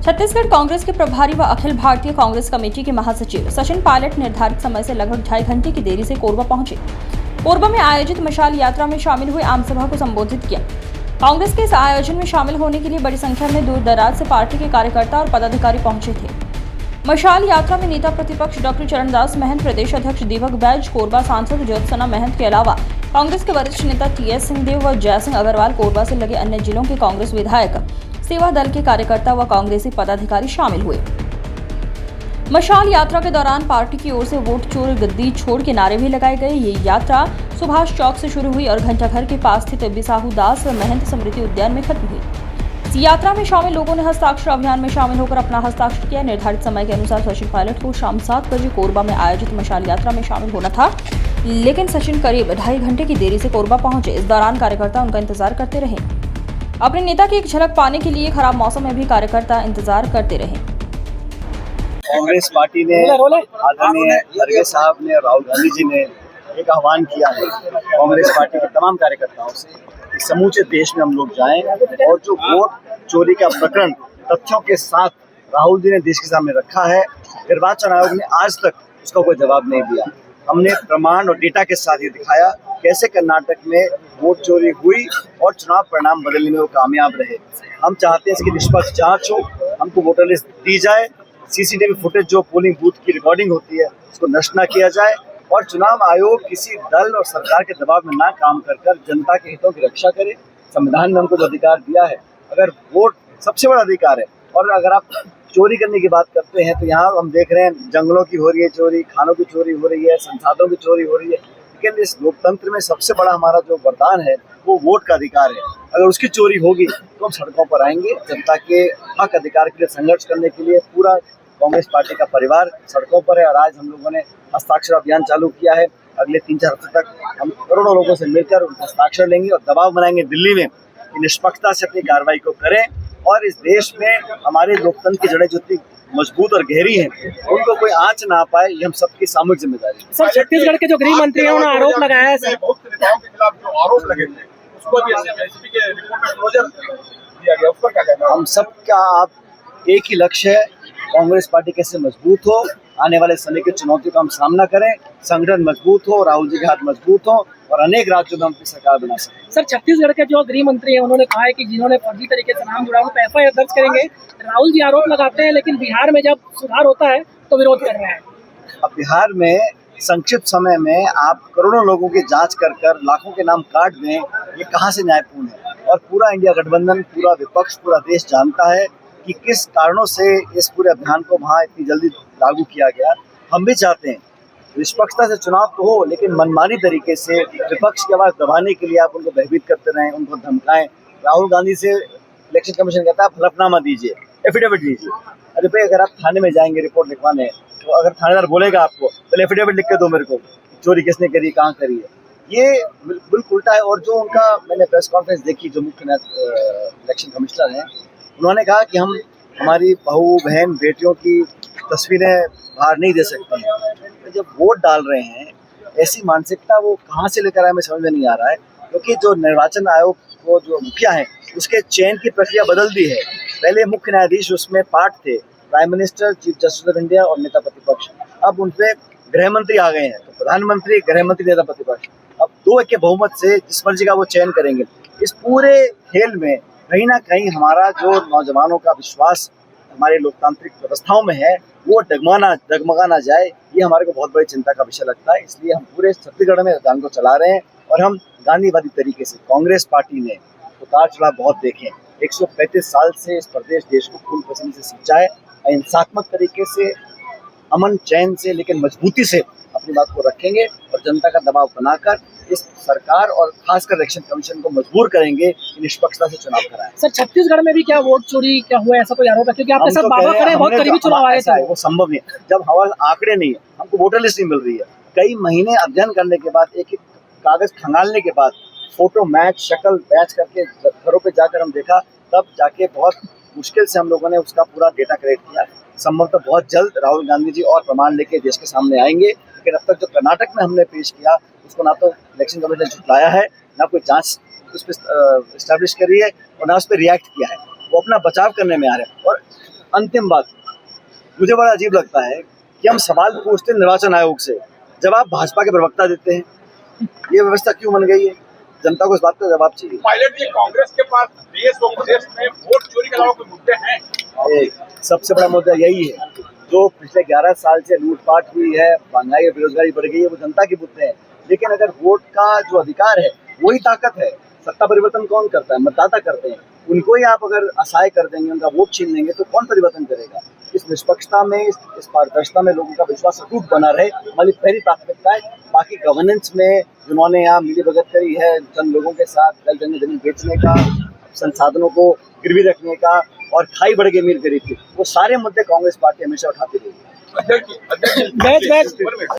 छत्तीसगढ़ कांग्रेस के प्रभारी व अखिल भारतीय कांग्रेस कमेटी के महासचिव सचिन पायलट निर्धारित समय से लगभग 2.5 घंटे की देरी से कोरबा पहुंचे। कोरबा में आयोजित मशाल यात्रा में शामिल हुए आमसभा को संबोधित किया। कांग्रेस के इस आयोजन में शामिल होने के लिए बड़ी संख्या में दूर दराज से पार्टी के कार्यकर्ता और पदाधिकारी पहुंचे थे। मशाल यात्रा में नेता प्रतिपक्ष डॉक्टर चरणदास महंत, प्रदेश अध्यक्ष दीपक बैज, कोरबा सांसद ज्योत्सना महंत के अलावा कांग्रेस के वरिष्ठ नेता टीएस सिंहदेव व जयसिंह अग्रवाल, कोरबा से लगे अन्य जिलों के कांग्रेस विधायक, सेवा दल के कार्यकर्ता व कांग्रेसी पदाधिकारी शामिल हुए। मशाल यात्रा के दौरान पार्टी की ओर से वोट चोर गद्दी छोड़ के नारे भी लगाए गए। ये यात्रा सुभाष चौक से शुरू हुई और घंटाघर के पास स्थित बिसाहू दास महंत स्मृति उद्यान में खत्म हुई। इस यात्रा में शामिल लोगों ने हस्ताक्षर अभियान में शामिल होकर अपना हस्ताक्षर किया। निर्धारित समय के अनुसार सचिन पायलट को शाम 7 बजे कोरबा में आयोजित मशाल यात्रा में शामिल होना था, लेकिन सचिन करीब 2.5 घंटे की देरी से कोरबा पहुंचे। इस दौरान कार्यकर्ता उनका इंतजार करते रहे। अपने नेता की एक झलक पाने के लिए खराब मौसम में भी कार्यकर्ता इंतजार करते रहे। कांग्रेस पार्टी ने आदरणीय खड़गे साहब ने, राहुल गांधी जी ने एक आह्वान किया है कांग्रेस पार्टी के तमाम कार्यकर्ताओं से कि समूचे देश में हम लोग जाएं और जो वोट चोरी का प्रकरण तथ्यों के साथ राहुल जी ने देश के सामने रखा है, निर्वाचन आयोग ने आज तक उसका कोई जवाब नहीं दिया। हमने प्रमाण और डेटा के साथ ये दिखाया कैसे कर्नाटक में वोट चोरी हुई और चुनाव परिणाम बदलने में वो कामयाब रहे। हम चाहते हैं इसकी निष्पक्ष जांच हो, हमको वोटर लिस्ट दी जाए, सीसीटीवी फुटेज जो पोलिंग बूथ की रिकॉर्डिंग होती है उसको नष्ट न किया जाए और चुनाव आयोग किसी दल और सरकार के दबाव में ना काम कर जनता के हितों की रक्षा करे। संविधान ने हमको जो अधिकार दिया है, अगर वोट सबसे बड़ा अधिकार है, और अगर आप चोरी करने की बात करते हैं तो यहाँ हम देख रहे हैं जंगलों की हो रही है चोरी, खानों की चोरी हो रही है, संसाधनों की चोरी हो रही है, लेकिन इस लोकतंत्र में सबसे बड़ा हमारा जो वरदान है वो वोट का अधिकार है। अगर उसकी चोरी होगी तो हम सड़कों पर आएंगे। जनता के हक अधिकार के लिए संघर्ष करने के लिए पूरा कांग्रेस पार्टी का परिवार सड़कों पर है और आज हम लोगों ने हस्ताक्षर अभियान चालू किया है। अगले 3-4 हफ्ते तक हम करोड़ों लोगों से मिलकर हस्ताक्षर लेंगे और दबाव बनाएंगे दिल्ली में कि निष्पक्षता से अपनी कार्रवाई को करें और इस देश में हमारे लोकतंत्र की जड़ें जो इतनी मजबूत और गहरी हैं उनको कोई आंच ना पाए, ये हम सबकी सामूहिक जिम्मेदारी है। सर, छत्तीसगढ़ के जो गृह मंत्री हैं उन्होंने आरोप लगाया है बहुत से नेताओं के खिलाफ जो आरोप लगे थे उसको भी एसपी के रिपोर्ट में क्लोजर दिया गया, उस पर क्या कहना है? हम सबका आप एक ही लक्ष्य है, कांग्रेस पार्टी कैसे मजबूत हो, आने वाले समय की चुनौतियों का हम सामना करें, संगठन मजबूत हो, राहुल जी के हाथ मजबूत हो और अनेक राज्यों में हम अपनी सरकार बना सकें। सर, छत्तीसगढ़ के जो गृह मंत्री हैं उन्होंने कहा है कि जिन्होंने फर्जी तरीके से नाम जुड़ा उन एफआईआर दर्ज करेंगे। राहुल जी आरोप लगाते हैं लेकिन बिहार में जब सुधार होता है तो विरोध कर रहे हैं। अब बिहार में संक्षिप्त समय में आप करोड़ों लोगों की जांच कर लाखों के नाम काट दें, ये कहाँ से न्यायपूर्ण है? और पूरा इंडिया गठबंधन, पूरा विपक्ष, पूरा देश जानता है कि किस कारणों से इस पूरे अभियान को वहाँ इतनी जल्दी लागू किया गया। हम भी चाहते हैं निष्पक्षता से चुनाव तो हो, लेकिन मनमानी तरीके से विपक्ष की आवाज़ दबाने के लिए आप उनको भयभीत करते रहें, उनको धमकाएं। राहुल गांधी से इलेक्शन कमीशन कहता है हलफनामा दीजिए, एफिडेविट दीजिए। अरे भाई, अगर आप थाने में जाएंगे रिपोर्ट लिखवाने तो अगर थानेदार बोलेगा आपको पहले एफिडेविट लिख के दो मेरे को, चोरी किसने करी, कहाँ करी है, ये बिल्कुल उल्टा है। और जो उनका मैंने प्रेस कॉन्फ्रेंस देखी, जो मुख्य इलेक्शन कमिश्नर हैं, उन्होंने कहा कि हम हमारी बहू बहन बेटियों की तस्वीरें बाहर नहीं दे सकते हैं। तो जब वोट डाल रहे हैं ऐसी मानसिकता वो कहाँ से लेकर आए हमें समझ में नहीं आ रहा है, क्योंकि जो निर्वाचन आयोग को जो मुखिया है उसके चयन की प्रक्रिया बदल दी है। पहले मुख्य न्यायाधीश उसमें पार्ट थे, prime minister, chief justice of India और नेता प्रतिपक्ष। अब उनपे गृह मंत्री आ गए हैं, तो प्रधानमंत्री, गृह मंत्री, नेता प्रतिपक्ष। अब 2 के बहुमत से जिस मर्जी का वो चयन करेंगे। इस पूरे खेल में कहीं ना कहीं हमारा जो नौजवानों का विश्वास हमारे लोकतांत्रिक व्यवस्थाओं में है वो डगमगा ना जाए, ये हमारे को बहुत बड़ी चिंता का विषय लगता है। इसलिए हम पूरे छत्तीसगढ़ में अभियान को चला रहे हैं और हम गांधीवादी तरीके से, कांग्रेस पार्टी ने उतार चढ़ाव बहुत देखे, 135 साल से इस प्रदेश देश को खून पसीने से सिंचा है, हिंसात्मक तरीके से, अमन चैन से, लेकिन मजबूती से अपनी बात को रखेंगे और जनता का दबाव बनाकर इस सरकार और खासकर इलेक्शन कमीशन को मजबूर करेंगे कि निष्पक्षता से चुनाव कराएं। सर, छत्तीसगढ़ में भी क्या वोट चोरी क्या हुआ, ऐसा कोई आरोप है? क्योंकि आपके साथ बाबा करे बहुत करीबी चुनाव आए थे। वो संभव नहीं है जब हमारे आंकड़े नहीं है, हमको वोटर लिस्ट नहीं मिल रही है। कई महीने अध्ययन करने के बाद, एक एक कागज खंगालने के बाद, फोटो मैच, शक्ल मैच करके घरों पे जाकर हम देखा, तब जाके बहुत मुश्किल से हम लोगों ने उसका पूरा डेटा कलेक्ट किया। संभवतः बहुत जल्द राहुल गांधी जी और प्रमाण लेके देश के सामने आएंगे, लेकिन अब तक जो कर्नाटक में हमने पेश किया उसको ना तो इलेक्शन कमीशन ने झुटलाया है, ना कोई जांच उस पर एस्टैब्लिश करी है और ना उस पर रिएक्ट किया है। वो अपना बचाव करने में आ रहे हैं। और अंतिम बात, मुझे बड़ा अजीब लगता है कि हम सवाल पूछते हैं निर्वाचन आयोग से, जवाब भाजपा के प्रवक्ता देते हैं। ये व्यवस्था क्यों बन गई है? जनता को इस बात का जवाब चाहिए। पायलट जी, कांग्रेस के पास देश और प्रदेश में वोट चोरी के अलावा कोई मुद्दे हैं? सबसे बड़ा मुद्दा यही है, जो पिछले 11 साल से लूटपाट हुई है, महंगाई और बेरोजगारी बढ़ गई है, वो जनता के मुद्दे हैं। लेकिन अगर वोट का जो अधिकार है वही ताकत है। सत्ता परिवर्तन कौन करता है? मतदाता करते हैं। उनको ही आप अगर असहाय कर देंगे, उनका वोट छीन लेंगे, तो कौन परिवर्तन करेगा? इस निष्पक्षता में, इस पारदर्शिता में लोगों का विश्वास अटूट बना रहे, हमारी पहली प्राथमिकता है। बाकी गवर्नेंस में जिन्होंने यहाँ मिलीभगत करी है चंद लोगों के साथ, दल जमीन बेचने का, संसाधनों को गिरवी रखने का और खाई बढ़ के अमीर करी थी, वो सारे मुद्दे कांग्रेस पार्टी हमेशा उठाती रही है। बैच